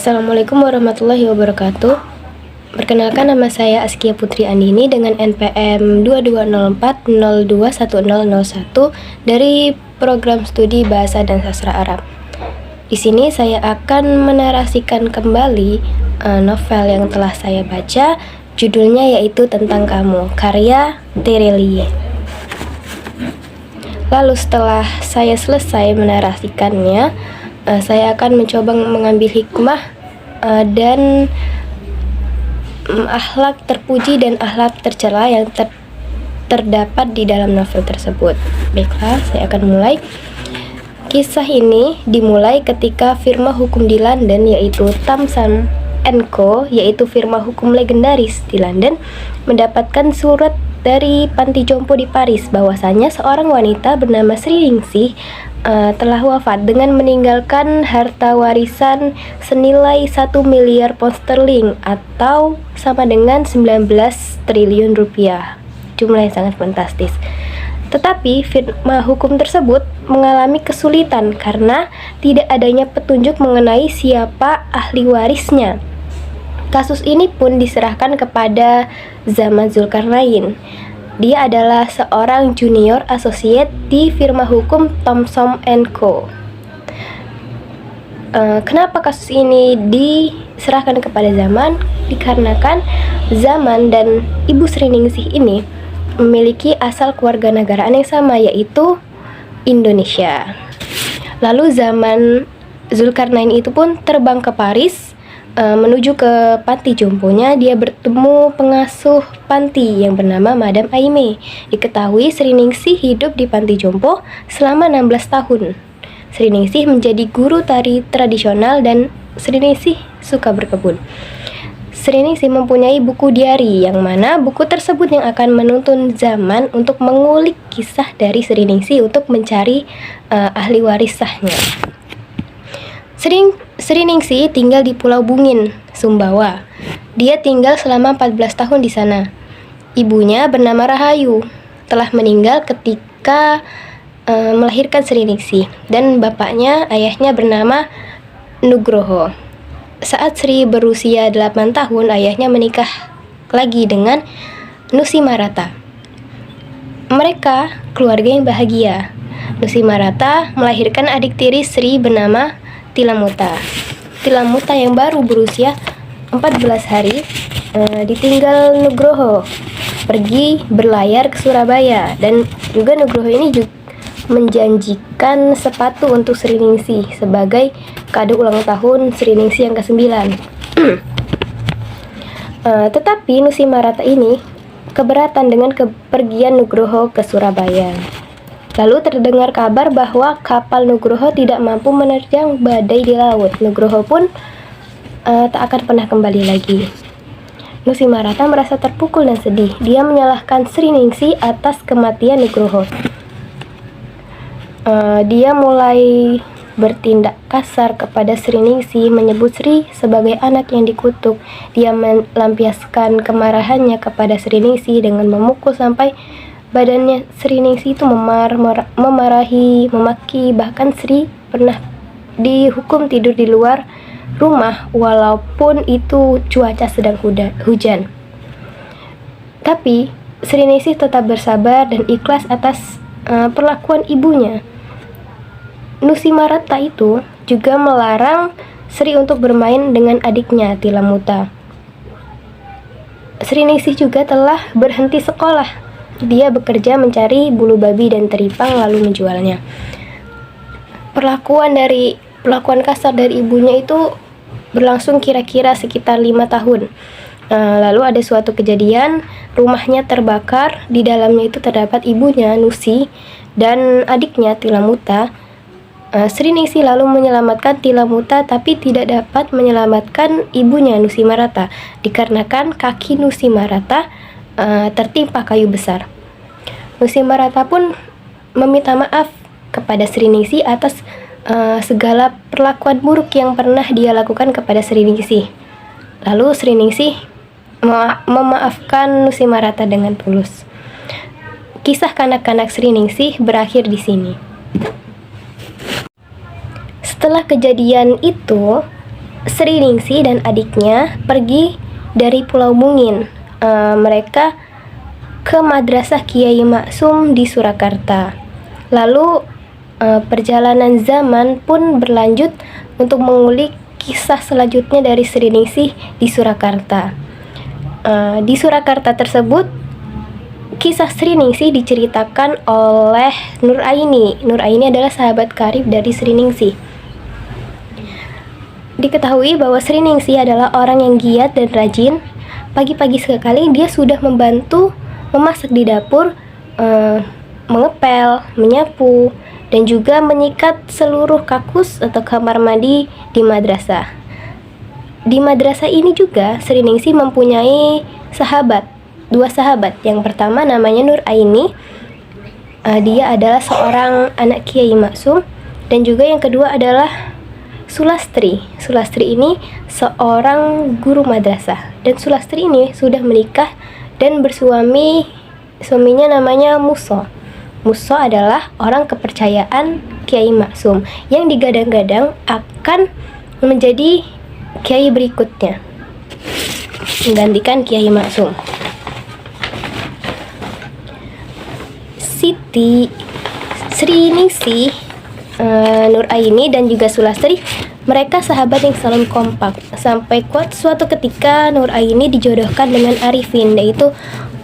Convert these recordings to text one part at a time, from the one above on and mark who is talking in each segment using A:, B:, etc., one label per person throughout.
A: Assalamualaikum warahmatullahi wabarakatuh. Perkenalkan, nama saya Askia Putri Andini dengan NPM 2204021001 dari Program Studi Bahasa dan Sastra Arab. Di sini saya akan menarasikan kembali novel yang telah saya baca, judulnya yaitu Tentang Kamu, karya Terelie. Lalu setelah saya selesai menarasikannya, saya akan mencoba mengambil hikmah dan akhlak terpuji dan akhlak tercela yang terdapat di dalam novel tersebut. Baiklah, saya akan mulai. Kisah ini dimulai ketika firma hukum di London, yaitu Thompson & Co., yaitu firma hukum legendaris di London, mendapatkan surat dari panti jompo di Paris bahwasanya seorang wanita bernama Sri Ningsih telah wafat dengan meninggalkan harta warisan senilai 1 miliar pound sterling atau sama dengan 19 triliun rupiah. Jumlah yang sangat fantastis. Tetapi firma hukum tersebut mengalami kesulitan karena tidak adanya petunjuk mengenai siapa ahli warisnya. Kasus ini pun diserahkan kepada Zaman Zulkarnain. Dia adalah seorang junior associate di firma hukum Thompson & Co. Kenapa kasus ini diserahkan kepada Zaman? Dikarenakan Zaman dan Ibu Sri Ningsih ini memiliki asal keluarga negaraan yang sama, yaitu Indonesia. Lalu Zaman Zulkarnain itu pun terbang ke Paris menuju ke panti jomponya. Dia bertemu pengasuh panti yang bernama Madam Aimee. Diketahui Sri Ningsih hidup di panti jompo selama 16 tahun. Sri Ningsih menjadi guru tari tradisional dan Sri Ningsih suka berkebun. Sri Ningsih mempunyai buku diari, yang mana buku tersebut yang akan menuntun Zaman untuk mengulik kisah dari Sri Ningsih untuk mencari ahli waris sahnya. Sri Ningsih tinggal di Pulau Bungin, Sumbawa. Dia tinggal selama 14 tahun di sana. Ibunya bernama Rahayu, telah meninggal ketika melahirkan Sri Ningsih, dan ayahnya bernama Nugroho. Saat Sri berusia 8 tahun, ayahnya menikah lagi dengan Nusimarata. Mereka keluarga yang bahagia. Nusimarata melahirkan adik tiri Sri bernama Tilamuta. Tilamuta yang baru berusia 14 hari ditinggal Nugroho pergi berlayar ke Surabaya, dan juga Nugroho ini juga menjanjikan sepatu untuk Sri Ningsih sebagai kado ulang tahun Sri Ningsih yang ke-9. Tetapi Nusimarata ini keberatan dengan kepergian Nugroho ke Surabaya. Lalu terdengar kabar bahwa kapal Nugroho tidak mampu menerjang badai di laut. Nugroho pun tak akan pernah kembali lagi. Nusimarata merasa terpukul dan sedih. Dia menyalahkan Sri Ningsih atas kematian Nugroho. Dia mulai bertindak kasar kepada Sri Ningsih, menyebut Sri sebagai anak yang dikutuk. Dia melampiaskan kemarahannya kepada Sri Ningsih dengan memukul sampai badannya Sri Ningsih itu memarahi, memaki. Bahkan Sri pernah dihukum tidur di luar rumah walaupun itu cuaca sedang hujan. Tapi Sri Ningsih tetap bersabar dan ikhlas atas perlakuan ibunya. Nusimarata itu juga melarang Sri untuk bermain dengan adiknya Tilamuta. Sri Ningsih juga telah berhenti sekolah. Dia bekerja mencari bulu babi dan teripang lalu menjualnya. Perlakuan kasar dari ibunya itu berlangsung kira-kira sekitar 5 tahun. Lalu ada suatu kejadian, rumahnya terbakar. Di dalamnya itu terdapat ibunya Nusi dan adiknya Tilamuta. Sri Ningsih lalu menyelamatkan Tilamuta, tapi tidak dapat menyelamatkan ibunya Nusimarata dikarenakan kaki Nusimarata tertimpa kayu besar. Nusimarata pun meminta maaf kepada Sri Ningsih atas segala perlakuan buruk yang pernah dia lakukan kepada Sri Ningsih. Lalu Sri Ningsih memaafkan Nusimarata dengan tulus. Kisah kanak-kanak Sri Ningsih berakhir di sini. Setelah kejadian itu, Sri Ningsih dan adiknya pergi dari Pulau Bungin. Mereka ke Madrasah Kiai Maksum di Surakarta. Lalu perjalanan zaman pun berlanjut untuk mengulik kisah selanjutnya dari Sri Ningsih di Surakarta. Di Surakarta tersebut, kisah Sri Ningsih diceritakan oleh Nur Aini. Nur Aini adalah sahabat karib dari Sri Ningsih. Diketahui bahwa Sri Ningsih adalah orang yang giat dan rajin. Pagi-pagi sekali dia sudah membantu memasak di dapur, mengepel, menyapu, dan juga menyikat seluruh kakus atau kamar mandi di madrasah. Di madrasah ini juga Sri Ningsih mempunyai dua sahabat. Yang pertama namanya Nur Aini. Dia adalah seorang anak Kiai Maksum. Dan juga yang kedua adalah Sulastri. Sulastri ini seorang guru madrasah. Dan Sulastri ini sudah menikah dan bersuami. Suaminya namanya Muso. Muso adalah orang kepercayaan Kiai Maksum yang digadang-gadang akan menjadi kiai berikutnya, menggantikan Kiai Maksum. Sri Ningsih, Nur Aini dan juga Sulastri, mereka sahabat yang selalu kompak. Sampai suatu ketika Nur Aini dijodohkan dengan Arifin, yaitu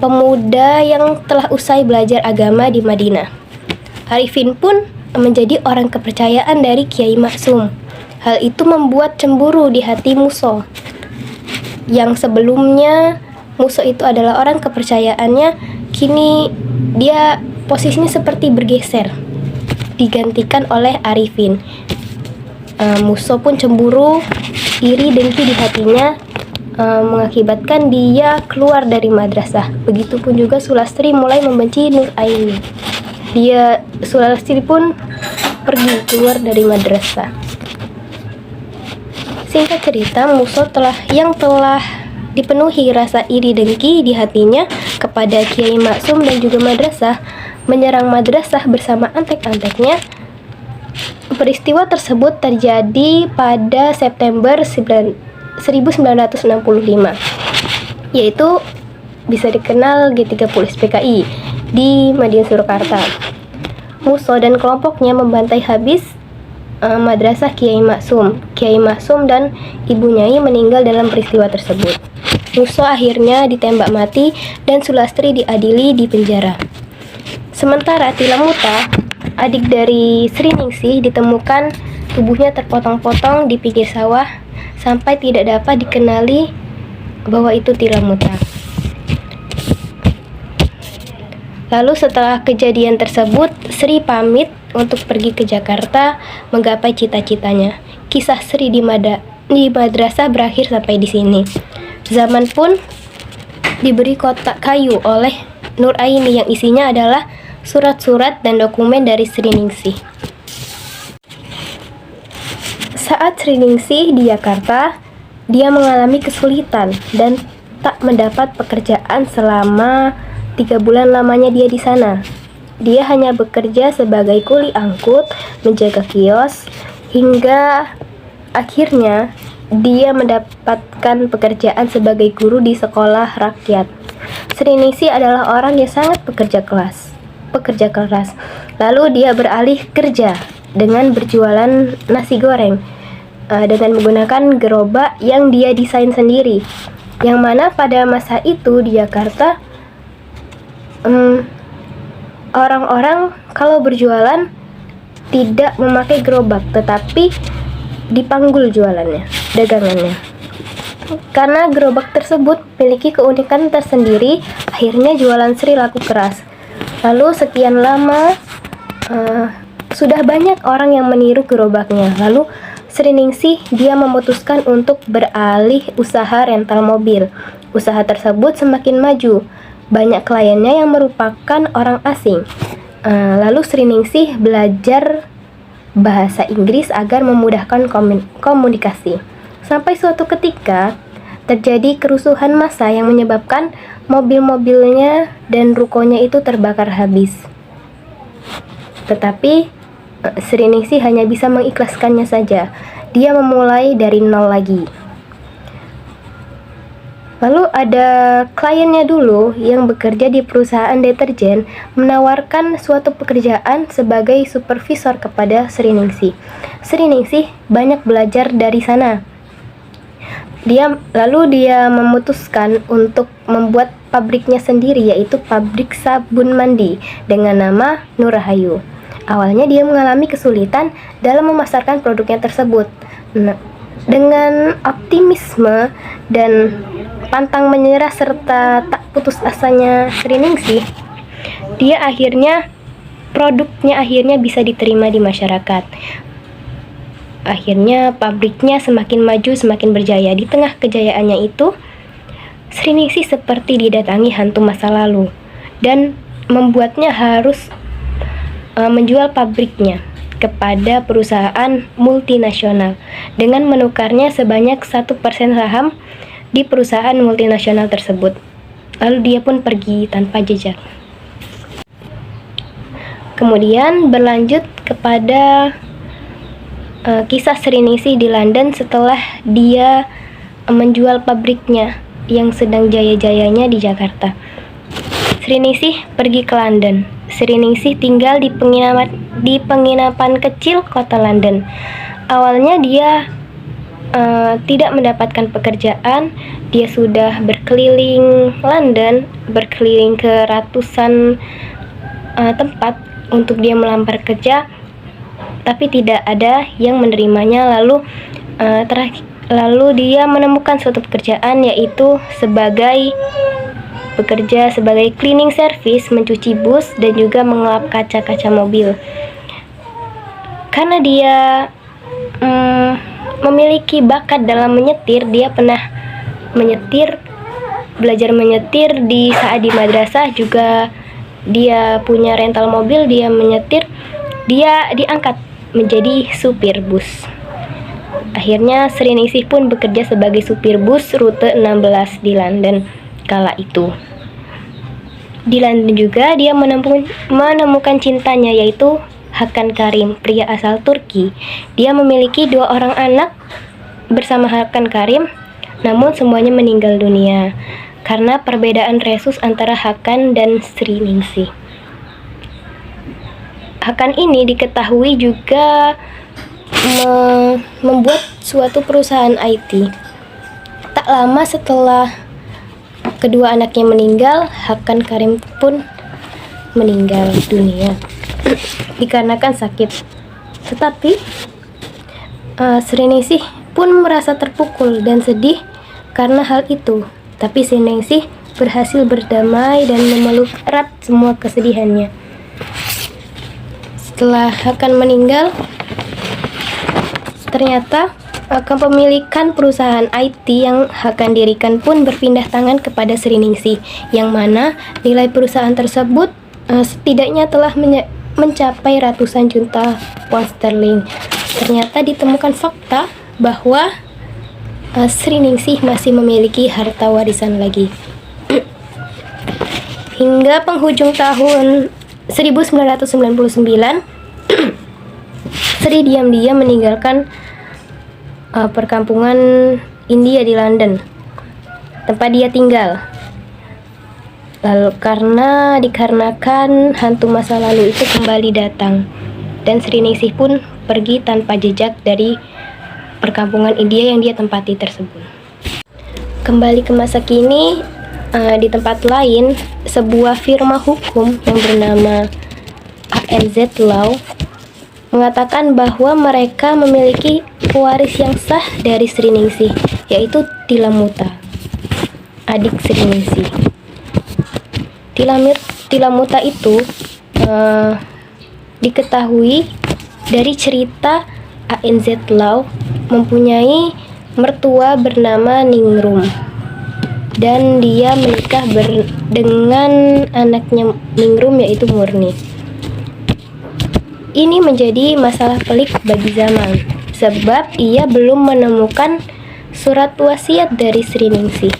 A: pemuda yang telah usai belajar agama di Madinah. Arifin pun menjadi orang kepercayaan dari Kiai Maksum. Hal itu membuat cemburu di hati Muso. Yang sebelumnya Muso itu adalah orang kepercayaannya, kini dia posisinya seperti bergeser, digantikan oleh Arifin. Muso pun cemburu, iri, dengki di hatinya, mengakibatkan dia keluar dari madrasah. Begitupun juga Sulastri mulai membenci Nur Aini. Sulastri pun pergi keluar dari madrasah. Singkat cerita, Muso telah dipenuhi rasa iri dengki di hatinya kepada Kiai Maksum dan juga madrasah, menyerang madrasah bersama antek-anteknya. Peristiwa tersebut terjadi pada September 1965, yaitu bisa dikenal G30 PKI di Madinah Surakarta. Muso dan kelompoknya membantai habis madrasah Kiai Maksum. Kiai Maksum dan Ibu Nyai meninggal dalam peristiwa tersebut. Muso akhirnya ditembak mati dan Sulastri diadili di penjara. Sementara Tilamuta, adik dari Sri Ningsih, ditemukan tubuhnya terpotong-potong di pinggir sawah sampai tidak dapat dikenali bahwa itu Tilamuta. Lalu setelah kejadian tersebut, Sri pamit untuk pergi ke Jakarta menggapai cita-citanya. Kisah Sri di madrasah berakhir sampai di sini. Zaman pun diberi kotak kayu oleh Nur Aini yang isinya adalah surat-surat dan dokumen dari Sri Ningsih. Saat Sri Ningsih di Jakarta, dia mengalami kesulitan dan tak mendapat pekerjaan selama 3 bulan lamanya dia di sana. Dia hanya bekerja sebagai kuli angkut, menjaga kios, hingga akhirnya dia mendapatkan pekerjaan sebagai guru di sekolah rakyat. Sri Ningsih adalah orang yang sangat pekerja keras. Lalu dia beralih kerja dengan berjualan nasi goreng dengan menggunakan gerobak yang dia desain sendiri. Yang mana pada masa itu di Jakarta, orang-orang kalau berjualan tidak memakai gerobak, tetapi dipanggul dagangannya. Karena gerobak tersebut memiliki keunikan tersendiri, akhirnya jualan Sri laku keras. Lalu sekian lama sudah banyak orang yang meniru gerobaknya. Lalu Sri Ningsih dia memutuskan untuk beralih usaha rental mobil. Usaha tersebut semakin maju. Banyak kliennya yang merupakan orang asing. Lalu Sri Ningsih belajar bahasa Inggris agar memudahkan komunikasi. Sampai suatu ketika terjadi kerusuhan massa yang menyebabkan mobil-mobilnya dan rukonya itu terbakar habis. Tetapi Sri Ningsih hanya bisa mengikhlaskannya saja. dia memulai dari nol lagi. Lalu ada kliennya dulu yang bekerja di perusahaan deterjen menawarkan suatu pekerjaan sebagai supervisor kepada Sriningsih. Sriningsih banyak belajar dari sana. Lalu dia memutuskan untuk membuat pabriknya sendiri, yaitu pabrik sabun mandi dengan nama Nur Rahayu. Awalnya dia mengalami kesulitan dalam memasarkan produknya tersebut. Dengan optimisme dan pantang menyerah serta tak putus asanya Sriningsih, produknya akhirnya bisa diterima di masyarakat. Akhirnya pabriknya semakin maju, semakin berjaya. Di tengah kejayaannya itu, Sriningsih seperti didatangi hantu masa lalu dan membuatnya harus menjual pabriknya kepada perusahaan multinasional dengan menukarnya sebanyak 1% saham di perusahaan multinasional tersebut. Lalu dia pun pergi tanpa jejak. Kemudian berlanjut kepada kisah Sriningsih di London setelah dia menjual pabriknya yang sedang jaya-jayanya di Jakarta. Sriningsih pergi ke London. Sriningsih tinggal di penginapan kecil kota London. Awalnya dia tidak mendapatkan pekerjaan. Dia sudah berkeliling London, berkeliling ke ratusan tempat untuk dia melamar kerja, tapi tidak ada yang menerimanya. Lalu dia menemukan suatu pekerjaan, yaitu bekerja sebagai cleaning service, mencuci bus dan juga mengelap kaca-kaca mobil. Karena dia memiliki bakat dalam menyetir, dia pernah belajar menyetir di saat di madrasah, juga dia punya rental mobil, dia menyetir, dia diangkat menjadi supir bus. Akhirnya Sriningsih pun bekerja sebagai supir bus rute 16 di London kala itu. Di London juga dia menemukan cintanya, yaitu Hakan Karim, pria asal Turki. Dia memiliki 2 orang anak bersama Hakan Karim, namun semuanya meninggal dunia karena perbedaan resus antara Hakan dan Sriningsih. Hakan ini diketahui juga membuat suatu perusahaan IT. Tak lama setelah kedua anaknya meninggal, Hakan Karim pun meninggal dunia dikarenakan sakit. Tetapi Sriningsih pun merasa terpukul dan sedih karena hal itu. Tapi Sriningsih berhasil berdamai dan memeluk erat semua kesedihannya. Setelah Hakan meninggal, ternyata kepemilikan perusahaan IT yang Hakan dirikan pun berpindah tangan kepada Sriningsih, yang mana nilai perusahaan tersebut setidaknya telah mencapai ratusan juta pound sterling. Ternyata ditemukan fakta bahwa Sriningsih masih memiliki harta warisan lagi. Hingga penghujung tahun 1999, Sri diam-diam meninggalkan perkampungan India di London, tempat dia tinggal. Lalu dikarenakan hantu masa lalu itu kembali datang, dan Sriningsih pun pergi tanpa jejak dari perkampungan India yang dia tempati tersebut. Kembali ke masa kini, di tempat lain, sebuah firma hukum yang bernama ANZ Law mengatakan bahwa mereka memiliki pewaris yang sah dari Sriningsih, yaitu Tilamuta, adik Sriningsih. Tilamuta itu diketahui dari cerita ANZ Law mempunyai mertua bernama Ningrum, dan dia menikah dengan anaknya Ningrum, yaitu Murni. Ini menjadi masalah pelik bagi Zaman, sebab ia belum menemukan surat wasiat dari Sriningsih.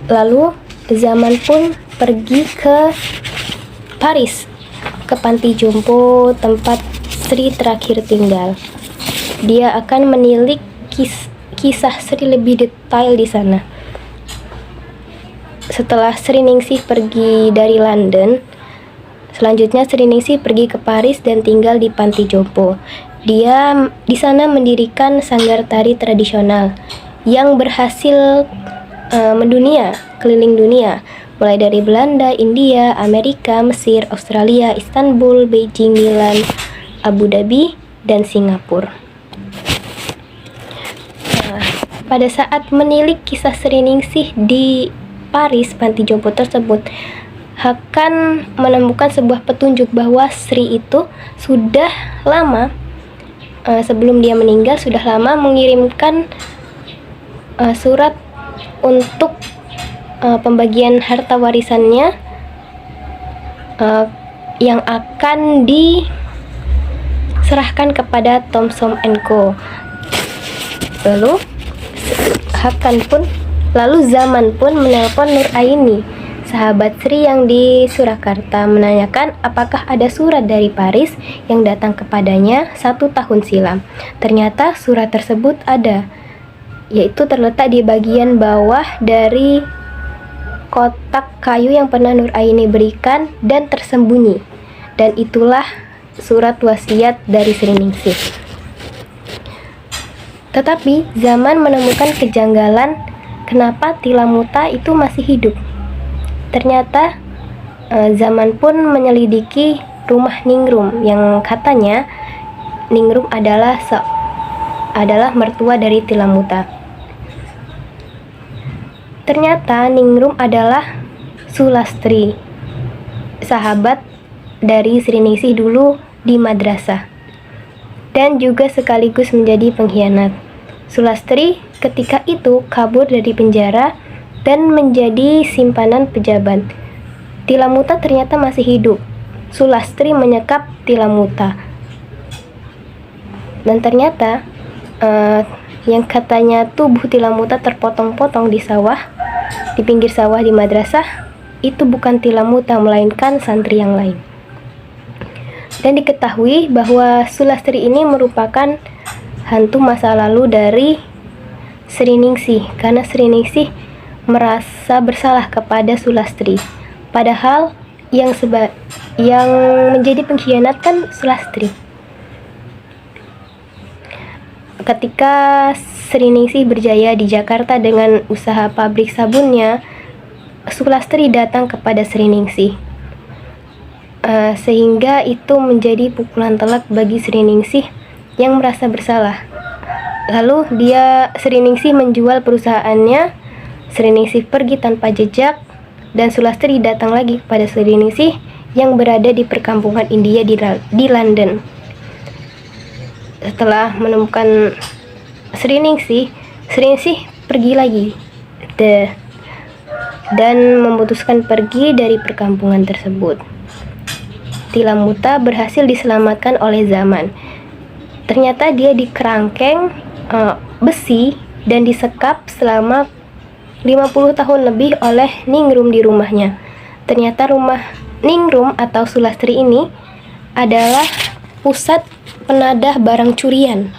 A: Lalu Zaman pun pergi ke Paris, ke panti jompo tempat Sri terakhir tinggal. Dia akan menilik kisah Sri lebih detail di sana. Setelah Sri Ningsih pergi dari London, selanjutnya Sri Ningsih pergi ke Paris dan tinggal di panti jompo. Dia di sana mendirikan sanggar tari tradisional yang berhasil mendunia, keliling dunia, mulai dari Belanda, India, Amerika, Mesir, Australia, Istanbul, Beijing, Milan, Abu Dhabi, dan Singapura. Pada saat menilik kisah Sri Ningsih di Paris, panti jompo tersebut akan menemukan sebuah petunjuk bahwa Sri itu sudah lama, sebelum dia meninggal, sudah lama mengirimkan surat untuk pembagian harta warisannya yang akan diserahkan kepada Thomson & Co. Lalu Zaman pun menelpon Nur Aini, sahabat Sri yang di Surakarta, menanyakan apakah ada surat dari Paris yang datang kepadanya 1 tahun silam. Ternyata surat tersebut ada, yaitu terletak di bagian bawah dari kotak kayu yang pernah Nur Aini berikan dan tersembunyi. Dan itulah surat wasiat dari Sri Ningsih. Tetapi Zaman menemukan kejanggalan kenapa Tilamuta itu masih hidup. Ternyata Zaman pun menyelidiki rumah Ningrum yang katanya Ningrum adalah mertua dari Tilamuta. Ternyata Ningrum adalah Sulastri, sahabat dari Sri Ningsih dulu di madrasah, dan juga sekaligus menjadi pengkhianat. Sulastri ketika itu kabur dari penjara dan menjadi simpanan pejabat. Tilamuta ternyata masih hidup. Sulastri menyekap Tilamuta. Dan ternyata yang katanya tubuh Tilamuta terpotong-potong di sawah, di pinggir sawah di madrasah, itu bukan Tilamuta melainkan santri yang lain. Dan diketahui bahwa Sulastri ini merupakan hantu masa lalu dari Sri Ningsih, karena Sri Ningsih merasa bersalah kepada Sulastri, padahal yang menjadi pengkhianat kan Sulastri. Ketika Sri Ningsih berjaya di Jakarta dengan usaha pabrik sabunnya, Sulastri datang kepada Sri Ningsih, sehingga itu menjadi pukulan telak bagi Sri Ningsih yang merasa bersalah. Lalu Sri Ningsih menjual perusahaannya. Sri Ningsih pergi tanpa jejak, dan Sulastri datang lagi kepada Sri Ningsih yang berada di perkampungan India di London. Setelah menemukan Sri Ningsih pergi lagi dan memutuskan pergi dari perkampungan tersebut. Tilamuta berhasil diselamatkan oleh Zaman. Ternyata dia dikerangkeng besi dan disekap selama 50 tahun lebih oleh Ningrum di rumahnya. Ternyata rumah Ningrum atau Sulastri ini adalah pusat penadah barang curian,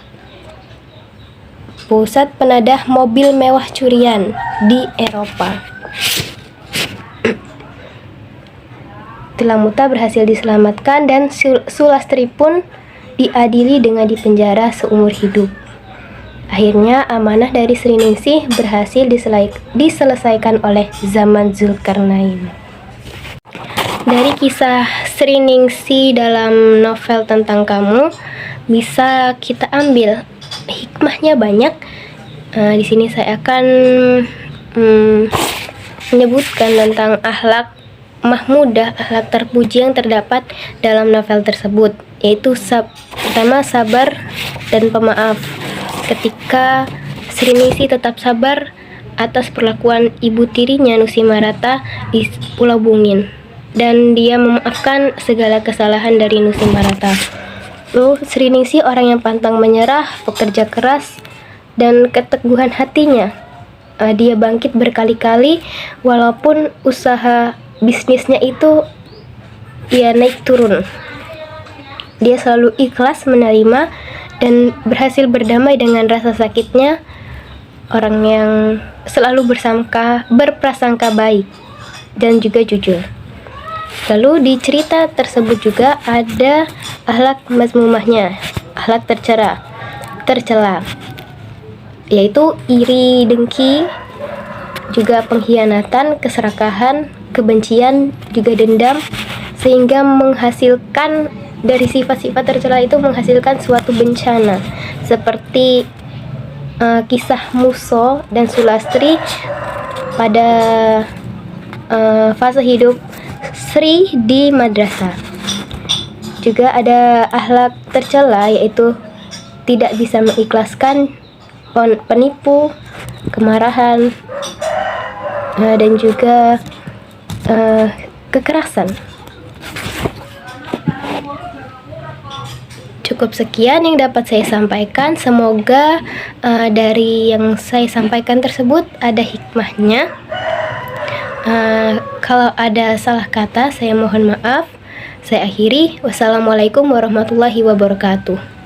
A: pusat penadah mobil mewah curian di Eropa. Tilamuta berhasil diselamatkan dan Sulastri pun diadili dengan dipenjara seumur hidup. Akhirnya amanah dari Sri Ningsih berhasil diselesaikan oleh Zaman Zulkarnain. Dari kisah Sri Ningsih dalam novel Tentang Kamu bisa kita ambil hikmahnya banyak. Di sini saya akan menyebutkan tentang akhlak mahmudah, akhlak terpuji yang terdapat dalam novel tersebut, yaitu pertama sabar dan pemaaf. Ketika Sri Ningsih tetap sabar atas perlakuan ibu tirinya Nusimarata di Pulau Bungin, dan dia memaafkan segala kesalahan dari Nusimarata. Lalu Sri Ningsih orang yang pantang menyerah, pekerja keras, dan keteguhan hatinya. Dia bangkit berkali-kali walaupun usaha bisnisnya itu naik turun. Dia selalu ikhlas menerima dan berhasil berdamai dengan rasa sakitnya. Orang yang selalu berprasangka baik dan juga jujur. Lalu di cerita tersebut juga ada akhlak mazmumahnya, akhlak tercela, yaitu iri, dengki, juga pengkhianatan, keserakahan, kebencian, juga dendam, sehingga menghasilkan dari sifat-sifat tercela itu menghasilkan suatu bencana seperti kisah Muso dan Sulastri pada fase hidup Sri di madrasah. Juga ada akhlak tercela, yaitu tidak bisa mengikhlaskan penipu, kemarahan, dan juga kekerasan. Cukup sekian yang dapat saya sampaikan. Semoga dari yang saya sampaikan tersebut ada hikmahnya. Kalau ada salah kata, saya mohon maaf. Saya akhiri. Wassalamualaikum warahmatullahi wabarakatuh.